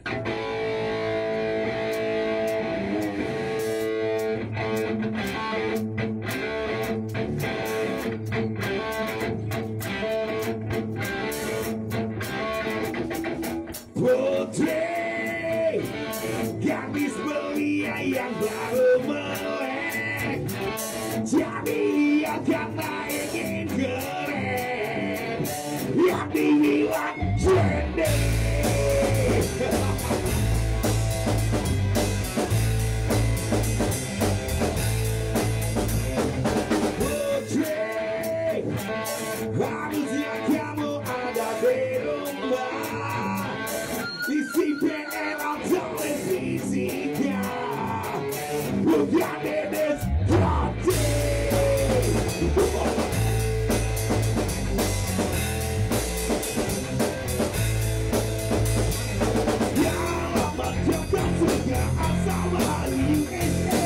Putri, gadis belia yang baru melek, jadi ia karena ingin keren, yang dibilang trending. Putri, harusnya kamu ada di rumah, isi PR atau televisinya, bukan Dennis Karting. Yang lama jauh sudah asal dari USA,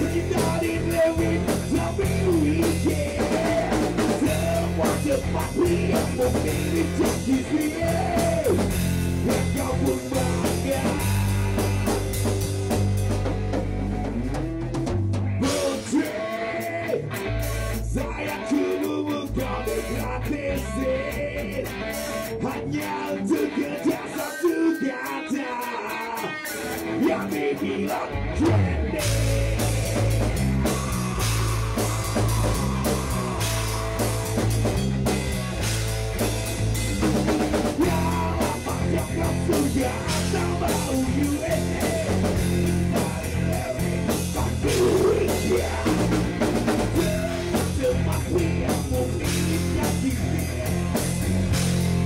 bercinta di Lewin sampai weekend. Semua cepat pria memilih janji dia, dan kau pun bangga. Putri, saya cuma kau gratisin, hanya untuk kerja satu kata yang dibilang trending. Sudah asal bau USA, dari Lewin sampai weekend. Semua pria memilih janji dia,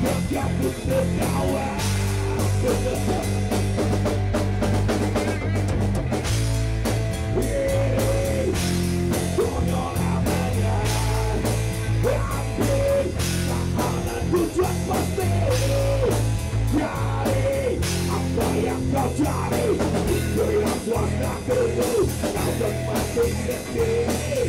dan kau pun tertawa. Konon namanya, hampir tahanan tujuan pasti. Cari apa yang kau cari, itu yang swasta dulu, kau dan mati sendiri.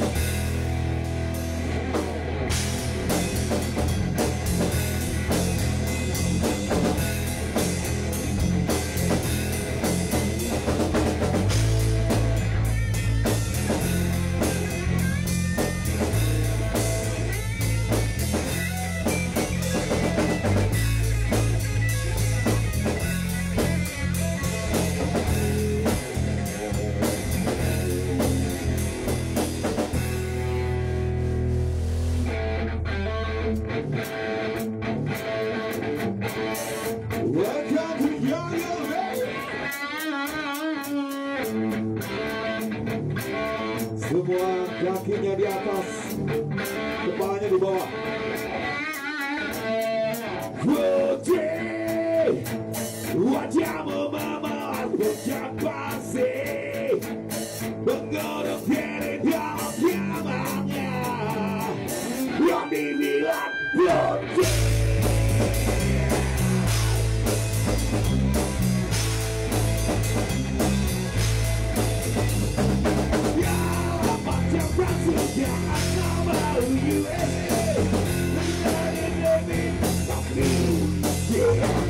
Welcome to Young Semua kakinya di atas, kepalanya di bawah. Putri, wajahmu memelar hujan pasir, menggodok diri dalam nyamannya, yang dibilang putri. Sudah asal bau USA, dari Lewin sampai weekend.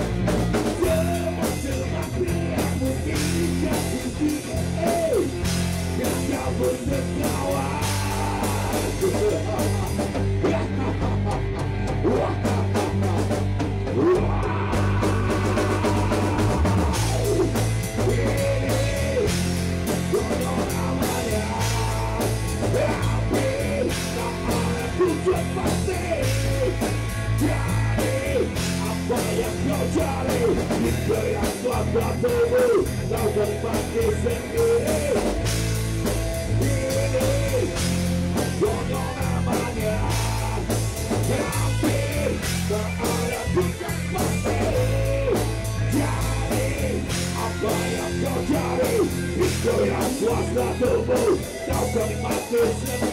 Semua pria memilih janji dia, dan kau pun tertawa. Tujuan pasti, cari apa yang kau cari, itu yang swasta tubuh, kau dan mati sendiri. Ini konon namanya, tapi tak ada tujuan pasti. Cari apa yang kau cari, itu yang swasta tubuh, kau dan mati sendiri.